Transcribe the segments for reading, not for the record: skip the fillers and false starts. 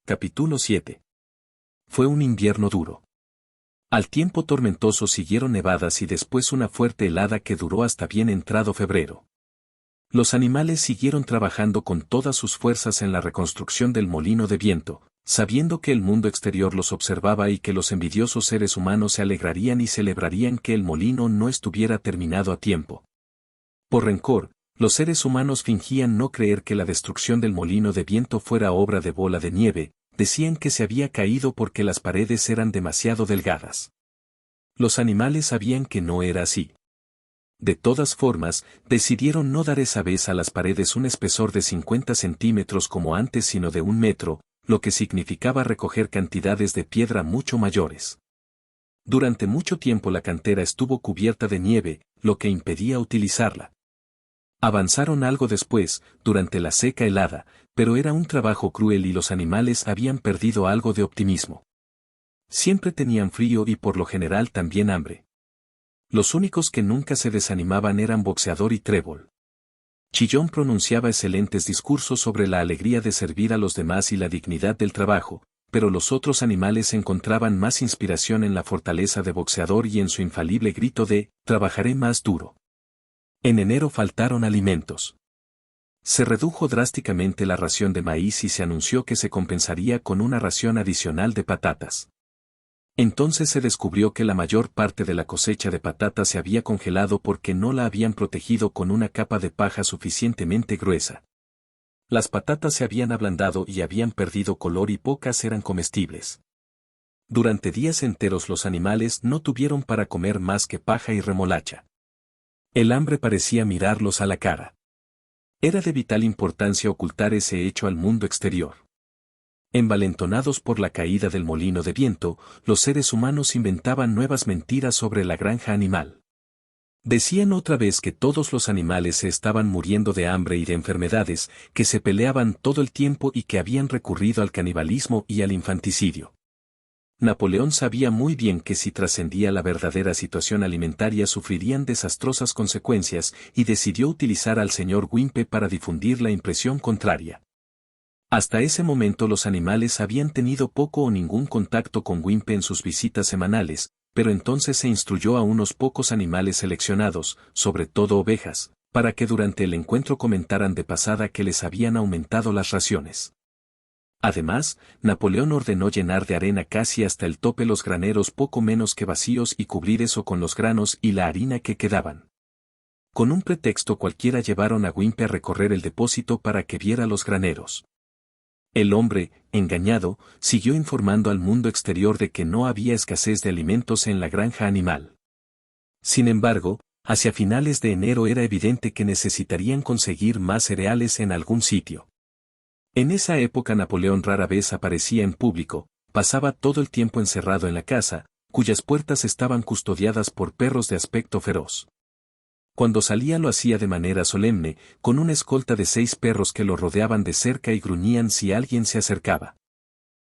Capítulo 7. Fue un invierno duro. Al tiempo tormentoso siguieron nevadas y después una fuerte helada que duró hasta bien entrado febrero. Los animales siguieron trabajando con todas sus fuerzas en la reconstrucción del molino de viento, sabiendo que el mundo exterior los observaba y que los envidiosos seres humanos se alegrarían y celebrarían que el molino no estuviera terminado a tiempo. Por rencor, los seres humanos fingían no creer que la destrucción del molino de viento fuera obra de bola de nieve, decían que se había caído porque las paredes eran demasiado delgadas. Los animales sabían que no era así. De todas formas, decidieron no dar esa vez a las paredes un espesor de 50 centímetros como antes sino de 1 metro, lo que significaba recoger cantidades de piedra mucho mayores. Durante mucho tiempo la cantera estuvo cubierta de nieve, lo que impedía utilizarla. Avanzaron algo después, durante la seca helada, pero era un trabajo cruel y los animales habían perdido algo de optimismo. Siempre tenían frío y por lo general también hambre. Los únicos que nunca se desanimaban eran Boxeador y Trébol. Chillón pronunciaba excelentes discursos sobre la alegría de servir a los demás y la dignidad del trabajo, pero los otros animales encontraban más inspiración en la fortaleza de Boxeador y en su infalible grito de «trabajaré más duro». En enero faltaron alimentos. Se redujo drásticamente la ración de maíz y se anunció que se compensaría con una ración adicional de patatas. Entonces se descubrió que la mayor parte de la cosecha de patatas se había congelado porque no la habían protegido con una capa de paja suficientemente gruesa. Las patatas se habían ablandado y habían perdido color y pocas eran comestibles. Durante días enteros los animales no tuvieron para comer más que paja y remolacha. El hambre parecía mirarlos a la cara. Era de vital importancia ocultar ese hecho al mundo exterior. Envalentonados por la caída del molino de viento, los seres humanos inventaban nuevas mentiras sobre la granja animal. Decían otra vez que todos los animales se estaban muriendo de hambre y de enfermedades, que se peleaban todo el tiempo y que habían recurrido al canibalismo y al infanticidio. Napoleón sabía muy bien que si trascendía la verdadera situación alimentaria sufrirían desastrosas consecuencias y decidió utilizar al señor Wimpe para difundir la impresión contraria. Hasta ese momento los animales habían tenido poco o ningún contacto con Wimpe en sus visitas semanales, pero entonces se instruyó a unos pocos animales seleccionados, sobre todo ovejas, para que durante el encuentro comentaran de pasada que les habían aumentado las raciones. Además, Napoleón ordenó llenar de arena casi hasta el tope los graneros poco menos que vacíos y cubrir eso con los granos y la harina que quedaban. Con un pretexto cualquiera llevaron a Wimpe a recorrer el depósito para que viera los graneros. El hombre, engañado, siguió informando al mundo exterior de que no había escasez de alimentos en la granja animal. Sin embargo, hacia finales de enero era evidente que necesitarían conseguir más cereales en algún sitio. En esa época Napoleón rara vez aparecía en público, pasaba todo el tiempo encerrado en la casa, cuyas puertas estaban custodiadas por perros de aspecto feroz. Cuando salía lo hacía de manera solemne, con una escolta de 6 perros que lo rodeaban de cerca y gruñían si alguien se acercaba.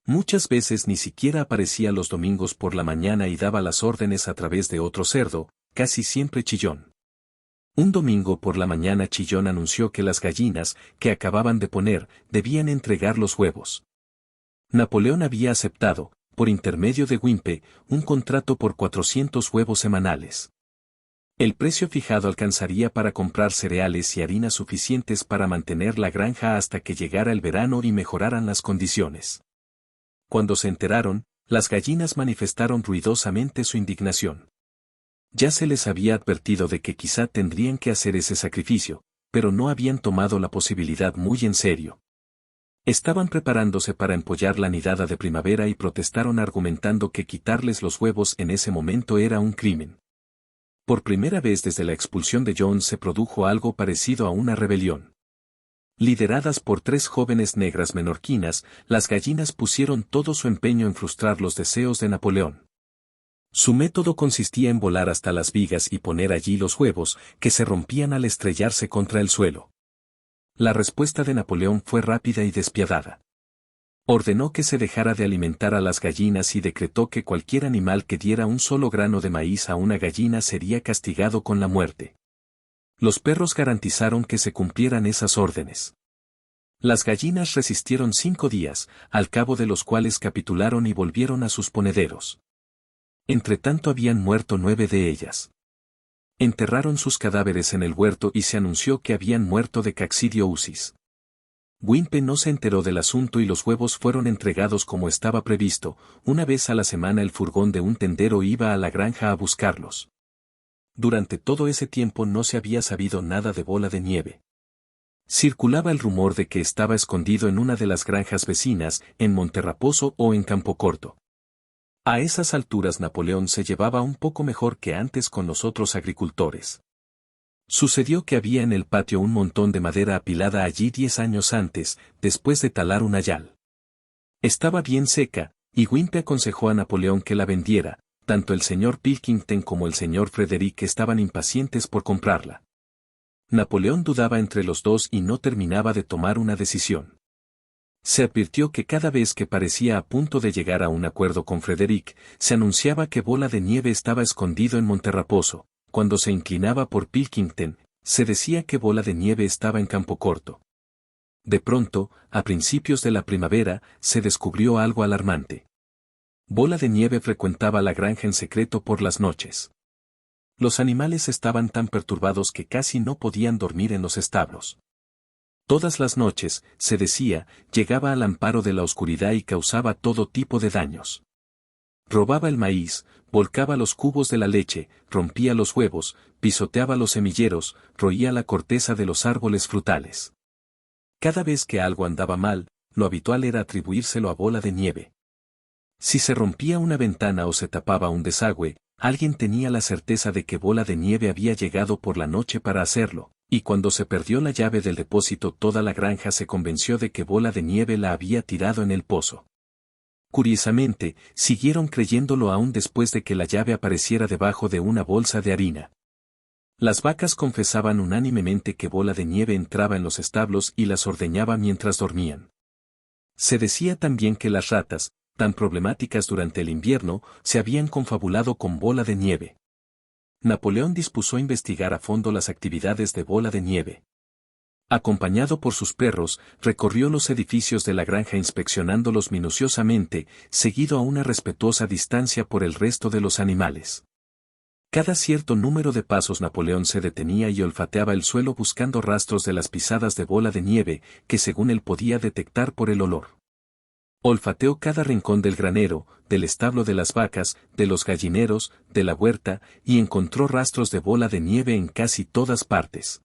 Muchas veces ni siquiera aparecía los domingos por la mañana y daba las órdenes a través de otro cerdo, casi siempre Chillón. Un domingo por la mañana Chillón anunció que las gallinas, que acababan de poner, debían entregar los huevos. Napoleón había aceptado, por intermedio de Wimpe, un contrato por 400 huevos semanales. El precio fijado alcanzaría para comprar cereales y harina suficientes para mantener la granja hasta que llegara el verano y mejoraran las condiciones. Cuando se enteraron, las gallinas manifestaron ruidosamente su indignación. Ya se les había advertido de que quizá tendrían que hacer ese sacrificio, pero no habían tomado la posibilidad muy en serio. Estaban preparándose para empollar la nidada de primavera y protestaron argumentando que quitarles los huevos en ese momento era un crimen. Por primera vez desde la expulsión de John se produjo algo parecido a una rebelión. Lideradas por 3 jóvenes negras menorquinas, las gallinas pusieron todo su empeño en frustrar los deseos de Napoleón. Su método consistía en volar hasta las vigas y poner allí los huevos, que se rompían al estrellarse contra el suelo. La respuesta de Napoleón fue rápida y despiadada. Ordenó que se dejara de alimentar a las gallinas y decretó que cualquier animal que diera un solo grano de maíz a una gallina sería castigado con la muerte. Los perros garantizaron que se cumplieran esas órdenes. Las gallinas resistieron 5 días, al cabo de los cuales capitularon y volvieron a sus ponederos. Entretanto habían muerto 9 de ellas. Enterraron sus cadáveres en el huerto y se anunció que habían muerto de coccidiosis. Wimpe no se enteró del asunto y los huevos fueron entregados como estaba previsto. Una vez a la semana el furgón de un tendero iba a la granja a buscarlos. Durante todo ese tiempo no se había sabido nada de Bola de Nieve. Circulaba el rumor de que estaba escondido en una de las granjas vecinas, en Monterraposo o en Campocorto. A esas alturas Napoleón se llevaba un poco mejor que antes con los otros agricultores. Sucedió que había en el patio un montón de madera apilada allí 10 años antes, después de talar un hayal. Estaba bien seca, y Wimpe aconsejó a Napoleón que la vendiera. Tanto el señor Pilkington como el señor Frederick estaban impacientes por comprarla. Napoleón dudaba entre los dos y no terminaba de tomar una decisión. Se advirtió que cada vez que parecía a punto de llegar a un acuerdo con Frederick, se anunciaba que Bola de Nieve estaba escondido en Monterraposo. Cuando se inclinaba por Pilkington, se decía que Bola de Nieve estaba en Campocorto. De pronto, a principios de la primavera, se descubrió algo alarmante. Bola de Nieve frecuentaba la granja en secreto por las noches. Los animales estaban tan perturbados que casi no podían dormir en los establos. Todas las noches, se decía, llegaba al amparo de la oscuridad y causaba todo tipo de daños. Robaba el maíz, volcaba los cubos de la leche, rompía los huevos, pisoteaba los semilleros, roía la corteza de los árboles frutales. Cada vez que algo andaba mal, lo habitual era atribuírselo a Bola de Nieve. Si se rompía una ventana o se tapaba un desagüe, alguien tenía la certeza de que Bola de Nieve había llegado por la noche para hacerlo, y cuando se perdió la llave del depósito toda la granja se convenció de que Bola de Nieve la había tirado en el pozo. Curiosamente, siguieron creyéndolo aún después de que la llave apareciera debajo de una bolsa de harina. Las vacas confesaban unánimemente que Bola de Nieve entraba en los establos y las ordeñaba mientras dormían. Se decía también que las ratas, tan problemáticas durante el invierno, se habían confabulado con Bola de Nieve. Napoleón dispuso a investigar a fondo las actividades de Bola de Nieve. Acompañado por sus perros, recorrió los edificios de la granja inspeccionándolos minuciosamente, seguido a una respetuosa distancia por el resto de los animales. Cada cierto número de pasos Napoleón se detenía y olfateaba el suelo buscando rastros de las pisadas de Bola de Nieve, que según él podía detectar por el olor. Olfateó cada rincón del granero, del establo de las vacas, de los gallineros, de la huerta, y encontró rastros de Bola de Nieve en casi todas partes.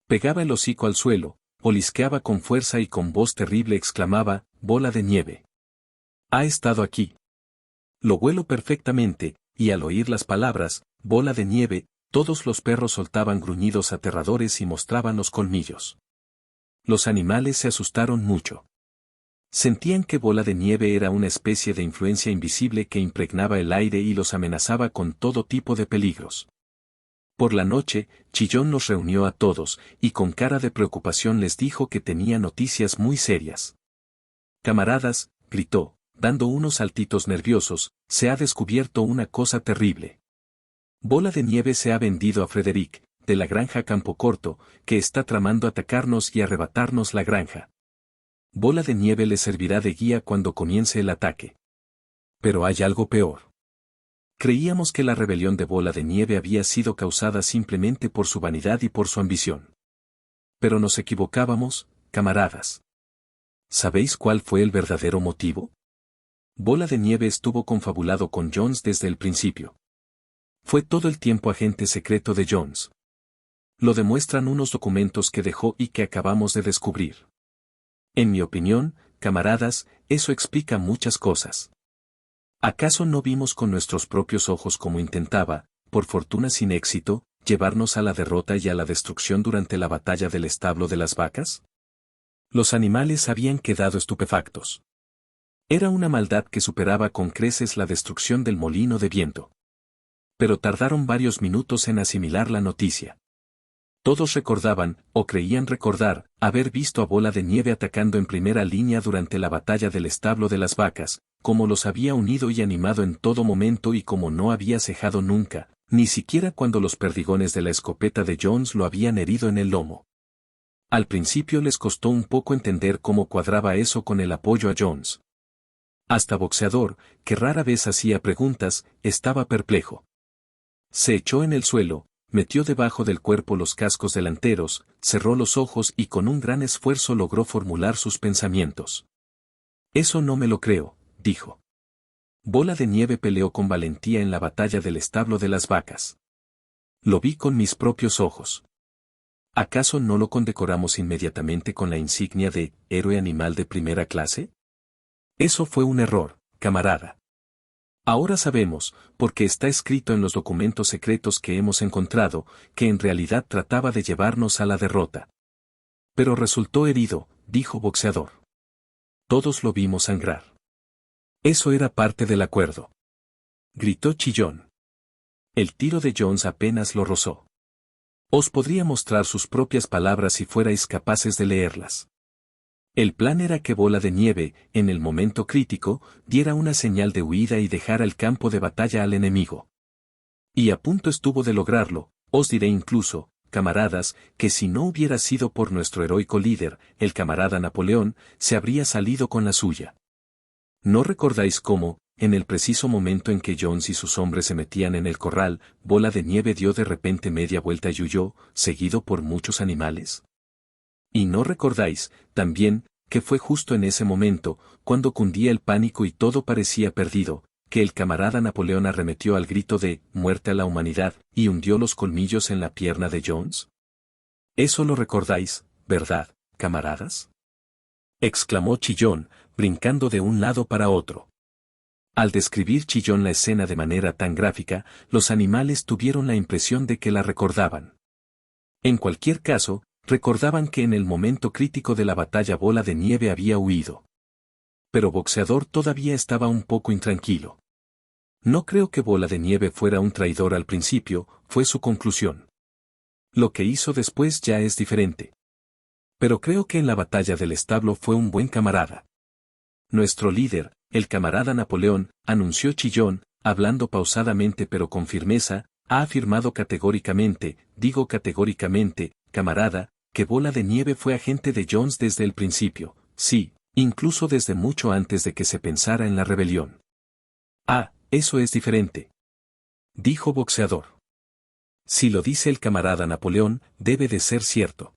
Pegaba el hocico al suelo, olisqueaba con fuerza y con voz terrible exclamaba, «Bola de Nieve. Ha estado aquí. Lo huelo perfectamente», y al oír las palabras, «Bola de Nieve», todos los perros soltaban gruñidos aterradores y mostraban los colmillos. Los animales se asustaron mucho. Sentían que Bola de Nieve era una especie de influencia invisible que impregnaba el aire y los amenazaba con todo tipo de peligros. Por la noche, Chillón los reunió a todos, y con cara de preocupación les dijo que tenía noticias muy serias. «Camaradas», gritó, dando unos saltitos nerviosos, «se ha descubierto una cosa terrible. Bola de Nieve se ha vendido a Frederick, de la granja Campocorto, que está tramando atacarnos y arrebatarnos la granja. Bola de Nieve le servirá de guía cuando comience el ataque. Pero hay algo peor. Creíamos que la rebelión de Bola de Nieve había sido causada simplemente por su vanidad y por su ambición. Pero nos equivocábamos, camaradas. ¿Sabéis cuál fue el verdadero motivo? Bola de Nieve estuvo confabulado con Jones desde el principio. Fue todo el tiempo agente secreto de Jones. Lo demuestran unos documentos que dejó y que acabamos de descubrir. En mi opinión, camaradas, eso explica muchas cosas. ¿Acaso no vimos con nuestros propios ojos cómo intentaba, por fortuna sin éxito, llevarnos a la derrota y a la destrucción durante la batalla del establo de las vacas? Los animales habían quedado estupefactos. Era una maldad que superaba con creces la destrucción del molino de viento. Pero tardaron varios minutos en asimilar la noticia. Todos recordaban, o creían recordar, haber visto a Bola de Nieve atacando en primera línea durante la batalla del establo de las vacas, como los había unido y animado en todo momento y como no había cejado nunca, ni siquiera cuando los perdigones de la escopeta de Jones lo habían herido en el lomo. Al principio les costó un poco entender cómo cuadraba eso con el apoyo a Jones. Hasta Boxeador, que rara vez hacía preguntas, estaba perplejo. Se echó en el suelo, metió debajo del cuerpo los cascos delanteros, cerró los ojos y con un gran esfuerzo logró formular sus pensamientos. Eso no me lo creo, dijo. Bola de Nieve peleó con valentía en la batalla del establo de las vacas. Lo vi con mis propios ojos. ¿Acaso no lo condecoramos inmediatamente con la insignia de héroe animal de primera clase? Eso fue un error, camarada. Ahora sabemos, porque está escrito en los documentos secretos que hemos encontrado, que en realidad trataba de llevarnos a la derrota. Pero resultó herido, dijo Boxeador. Todos lo vimos sangrar. Eso era parte del acuerdo. Gritó Chillón. El tiro de Jones apenas lo rozó. Os podría mostrar sus propias palabras si fuerais capaces de leerlas. El plan era que Bola de Nieve, en el momento crítico, diera una señal de huida y dejara el campo de batalla al enemigo. Y a punto estuvo de lograrlo, os diré incluso, camaradas, que si no hubiera sido por nuestro heroico líder, el camarada Napoleón, se habría salido con la suya. ¿No recordáis cómo, en el preciso momento en que Jones y sus hombres se metían en el corral, Bola de Nieve dio de repente media vuelta y huyó, seguido por muchos animales? ¿Y no recordáis, también, que fue justo en ese momento, cuando cundía el pánico y todo parecía perdido, que el camarada Napoleón arremetió al grito de «muerte a la humanidad» y hundió los colmillos en la pierna de Jones? Eso lo recordáis, ¿verdad, camaradas? Exclamó Chillón, brincando de un lado para otro. Al describir Chillón la escena de manera tan gráfica, los animales tuvieron la impresión de que la recordaban. En cualquier caso, recordaban que en el momento crítico de la batalla Bola de Nieve había huido. Pero Boxeador todavía estaba un poco intranquilo. No creo que Bola de Nieve fuera un traidor al principio, fue su conclusión. Lo que hizo después ya es diferente. Pero creo que en la batalla del establo fue un buen camarada. Nuestro líder, el camarada Napoleón, anunció Chillón, hablando pausadamente pero con firmeza, ha afirmado categóricamente, digo categóricamente, camarada, que Bola de Nieve fue agente de Jones desde el principio, sí, incluso desde mucho antes de que se pensara en la rebelión. Ah, eso es diferente. Dijo Boxeador. Si lo dice el camarada Napoleón, debe de ser cierto.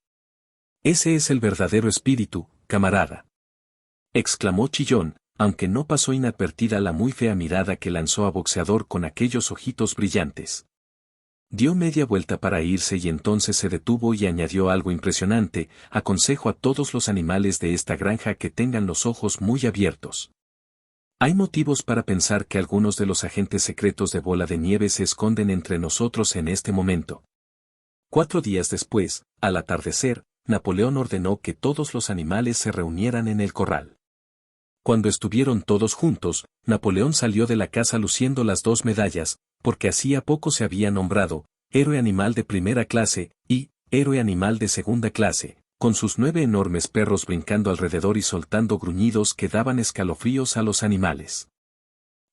Ese es el verdadero espíritu, camarada. Exclamó Chillón, aunque no pasó inadvertida la muy fea mirada que lanzó a Boxeador con aquellos ojitos brillantes. Dio media vuelta para irse y entonces se detuvo y añadió algo impresionante: aconsejo a todos los animales de esta granja que tengan los ojos muy abiertos. Hay motivos para pensar que algunos de los agentes secretos de Bola de Nieve se esconden entre nosotros en este momento. 4 días después, al atardecer, Napoleón ordenó que todos los animales se reunieran en el corral. Cuando estuvieron todos juntos, Napoleón salió de la casa luciendo las 2 medallas, porque hacía poco se había nombrado héroe animal de primera clase y héroe animal de segunda clase, con sus 9 enormes perros brincando alrededor y soltando gruñidos que daban escalofríos a los animales.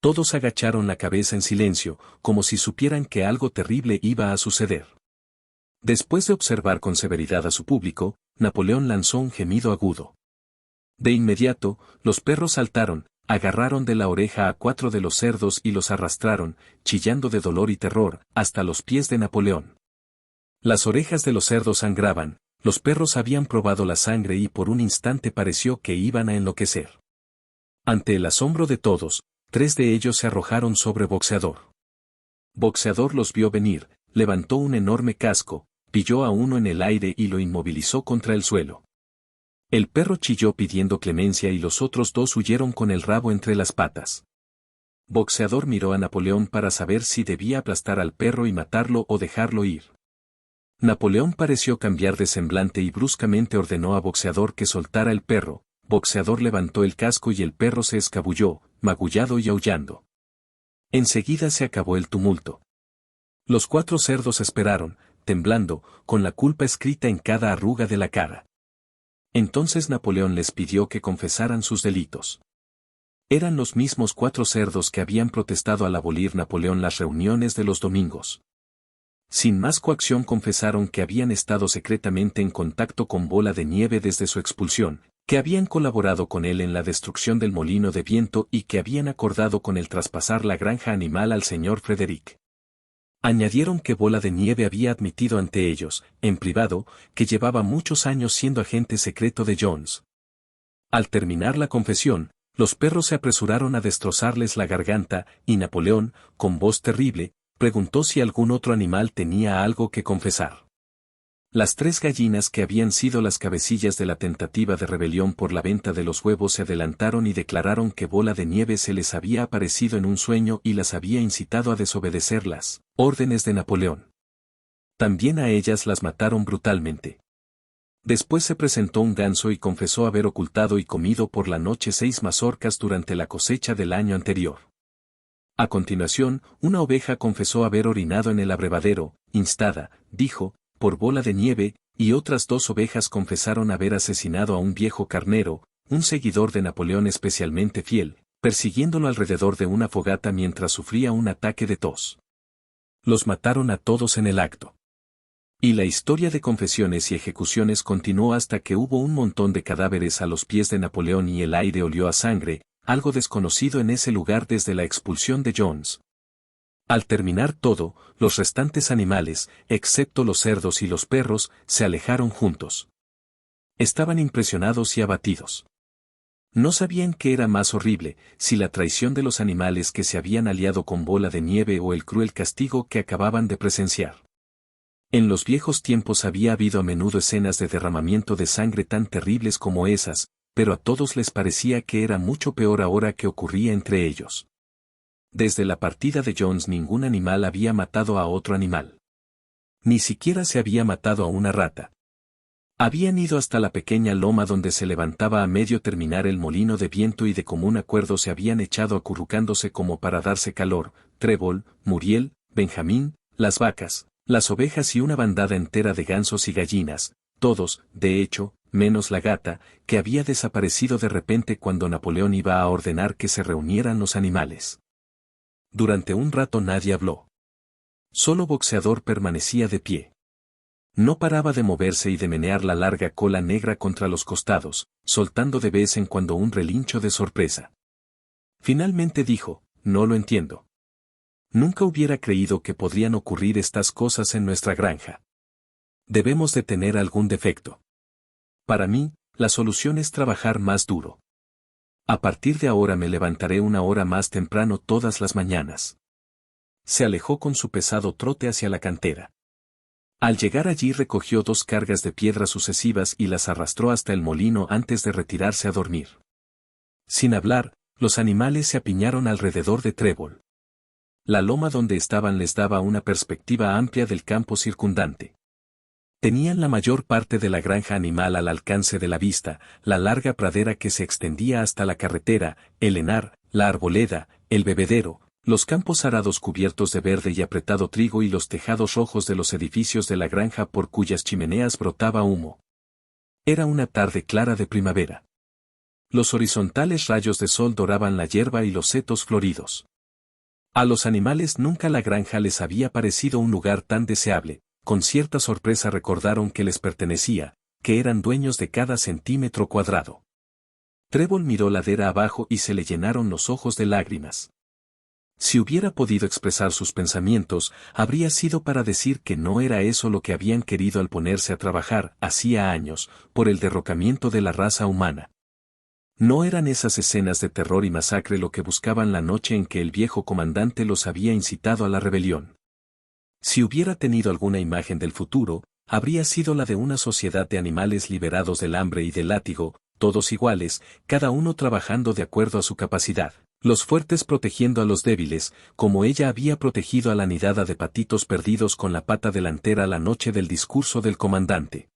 Todos agacharon la cabeza en silencio, como si supieran que algo terrible iba a suceder. Después de observar con severidad a su público, Napoleón lanzó un gemido agudo. De inmediato, los perros saltaron, agarraron de la oreja a 4 de los cerdos y los arrastraron, chillando de dolor y terror, hasta los pies de Napoleón. Las orejas de los cerdos sangraban, los perros habían probado la sangre y por un instante pareció que iban a enloquecer. Ante el asombro de todos, 3 de ellos se arrojaron sobre Boxeador. Boxeador los vio venir, levantó un enorme casco, pilló a uno en el aire y lo inmovilizó contra el suelo. El perro chilló pidiendo clemencia y los otros 2 huyeron con el rabo entre las patas. Boxeador miró a Napoleón para saber si debía aplastar al perro y matarlo o dejarlo ir. Napoleón pareció cambiar de semblante y bruscamente ordenó a Boxeador que soltara el perro. Boxeador levantó el casco y el perro se escabulló, magullado y aullando. Enseguida se acabó el tumulto. Los 4 cerdos esperaron, temblando, con la culpa escrita en cada arruga de la cara. Entonces Napoleón les pidió que confesaran sus delitos. Eran los mismos 4 cerdos que habían protestado al abolir Napoleón las reuniones de los domingos. Sin más coacción confesaron que habían estado secretamente en contacto con Bola de Nieve desde su expulsión, que habían colaborado con él en la destrucción del molino de viento y que habían acordado con él traspasar la granja animal al señor Frederick. Añadieron que Bola de Nieve había admitido ante ellos, en privado, que llevaba muchos años siendo agente secreto de Jones. Al terminar la confesión, los perros se apresuraron a destrozarles la garganta, y Napoleón, con voz terrible, preguntó si algún otro animal tenía algo que confesar. Las 3 gallinas que habían sido las cabecillas de la tentativa de rebelión por la venta de los huevos se adelantaron y declararon que Bola de Nieve se les había aparecido en un sueño y las había incitado a desobedecer las órdenes de Napoleón. También a ellas las mataron brutalmente. Después se presentó un ganso y confesó haber ocultado y comido por la noche 6 mazorcas durante la cosecha del año anterior. A continuación, una oveja confesó haber orinado en el abrevadero, instada, dijo, por Bola de Nieve, y otras 2 ovejas confesaron haber asesinado a un viejo carnero, un seguidor de Napoleón especialmente fiel, persiguiéndolo alrededor de una fogata mientras sufría un ataque de tos. Los mataron a todos en el acto. Y la historia de confesiones y ejecuciones continuó hasta que hubo un montón de cadáveres a los pies de Napoleón y el aire olió a sangre, algo desconocido en ese lugar desde la expulsión de Jones. Al terminar todo, los restantes animales, excepto los cerdos y los perros, se alejaron juntos. Estaban impresionados y abatidos. No sabían qué era más horrible, si la traición de los animales que se habían aliado con Bola de Nieve o el cruel castigo que acababan de presenciar. En los viejos tiempos había habido a menudo escenas de derramamiento de sangre tan terribles como esas, pero a todos les parecía que era mucho peor ahora que ocurría entre ellos. Desde la partida de Jones ningún animal había matado a otro animal. Ni siquiera se había matado a una rata. Habían ido hasta la pequeña loma donde se levantaba a medio terminar el molino de viento y de común acuerdo se habían echado acurrucándose como para darse calor, Trébol, Muriel, Benjamín, las vacas, las ovejas y una bandada entera de gansos y gallinas, todos, de hecho, menos la gata, que había desaparecido de repente cuando Napoleón iba a ordenar que se reunieran los animales. Durante un rato nadie habló. Solo Boxeador permanecía de pie. No paraba de moverse y de menear la larga cola negra contra los costados, soltando de vez en cuando un relincho de sorpresa. Finalmente dijo, no lo entiendo. Nunca hubiera creído que podrían ocurrir estas cosas en nuestra granja. Debemos de tener algún defecto. Para mí, la solución es trabajar más duro. A partir de ahora me levantaré 1 hora más temprano todas las mañanas. Se alejó con su pesado trote hacia la cantera. Al llegar allí recogió 2 cargas de piedras sucesivas y las arrastró hasta el molino antes de retirarse a dormir. Sin hablar, los animales se apiñaron alrededor de Trébol. La loma donde estaban les daba una perspectiva amplia del campo circundante. Tenían la mayor parte de la granja animal al alcance de la vista, la larga pradera que se extendía hasta la carretera, el henar, la arboleda, el bebedero, los campos arados cubiertos de verde y apretado trigo y los tejados rojos de los edificios de la granja por cuyas chimeneas brotaba humo. Era una tarde clara de primavera. Los horizontales rayos de sol doraban la hierba y los setos floridos. A los animales nunca la granja les había parecido un lugar tan deseable. Con cierta sorpresa recordaron que les pertenecía, que eran dueños de cada centímetro cuadrado. Trébol miró ladera abajo y se le llenaron los ojos de lágrimas. Si hubiera podido expresar sus pensamientos, habría sido para decir que no era eso lo que habían querido al ponerse a trabajar, hacía años, por el derrocamiento de la raza humana. No eran esas escenas de terror y masacre lo que buscaban la noche en que el viejo comandante los había incitado a la rebelión. Si hubiera tenido alguna imagen del futuro, habría sido la de una sociedad de animales liberados del hambre y del látigo, todos iguales, cada uno trabajando de acuerdo a su capacidad, los fuertes protegiendo a los débiles, como ella había protegido a la nidada de patitos perdidos con la pata delantera la noche del discurso del comandante.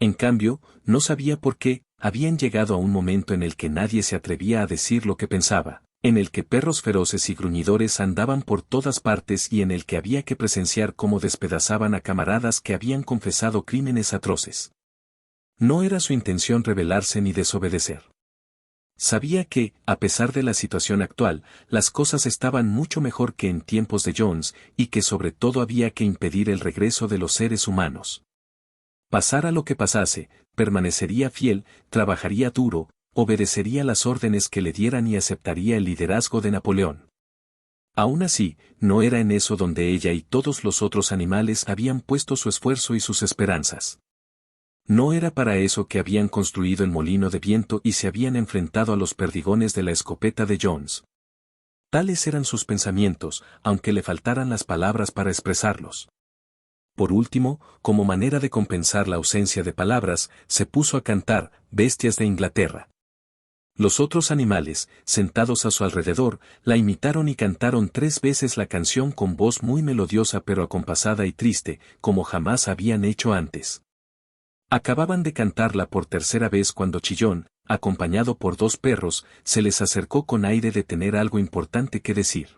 En cambio, no sabía por qué, habían llegado a un momento en el que nadie se atrevía a decir lo que pensaba, en el que perros feroces y gruñidores andaban por todas partes y en el que había que presenciar cómo despedazaban a camaradas que habían confesado crímenes atroces. No era su intención rebelarse ni desobedecer. Sabía que, a pesar de la situación actual, las cosas estaban mucho mejor que en tiempos de Jones, y que sobre todo había que impedir el regreso de los seres humanos. Pasara lo que pasase, permanecería fiel, trabajaría duro, obedecería las órdenes que le dieran y aceptaría el liderazgo de Napoleón. Aún así, no era en eso donde ella y todos los otros animales habían puesto su esfuerzo y sus esperanzas. No era para eso que habían construido el molino de viento y se habían enfrentado a los perdigones de la escopeta de Jones. Tales eran sus pensamientos, aunque le faltaran las palabras para expresarlos. Por último, como manera de compensar la ausencia de palabras, se puso a cantar, Bestias de Inglaterra. Los otros animales, sentados a su alrededor, la imitaron y cantaron 3 veces la canción con voz muy melodiosa pero acompasada y triste, como jamás habían hecho antes. Acababan de cantarla por tercera vez cuando Chillón, acompañado por 2 perros, se les acercó con aire de tener algo importante que decir.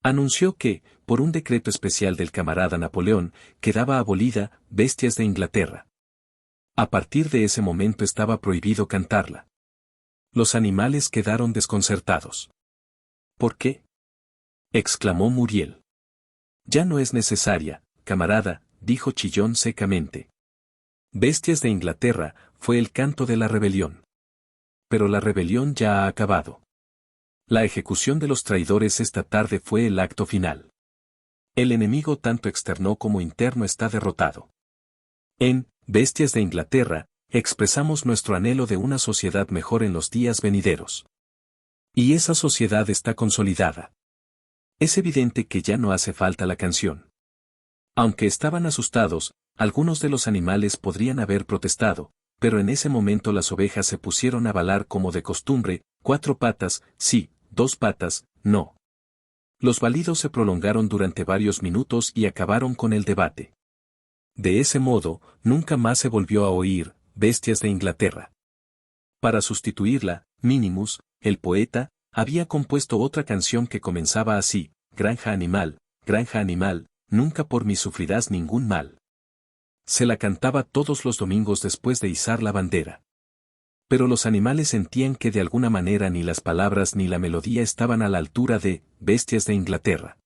Anunció que, por un decreto especial del camarada Napoleón, quedaba abolida, Bestias de Inglaterra. A partir de ese momento estaba prohibido cantarla. Los animales quedaron desconcertados. ¿Por qué?, exclamó Muriel. Ya no es necesaria, camarada, dijo Chillón secamente. Bestias de Inglaterra, fue el canto de la rebelión. Pero la rebelión ya ha acabado. La ejecución de los traidores esta tarde fue el acto final. El enemigo tanto externo como interno está derrotado. En Bestias de Inglaterra, expresamos nuestro anhelo de una sociedad mejor en los días venideros. Y esa sociedad está consolidada. Es evidente que ya no hace falta la canción. Aunque estaban asustados, algunos de los animales podrían haber protestado, pero en ese momento las ovejas se pusieron a balar como de costumbre, 4 patas, sí, 2 patas, no. Los balidos se prolongaron durante varios minutos y acabaron con el debate. De ese modo, nunca más se volvió a oír, Bestias de Inglaterra. Para sustituirla, Minimus, el poeta, había compuesto otra canción que comenzaba así, granja animal, nunca por mí sufrirás ningún mal. Se la cantaba todos los domingos después de izar la bandera. Pero los animales sentían que de alguna manera ni las palabras ni la melodía estaban a la altura de Bestias de Inglaterra.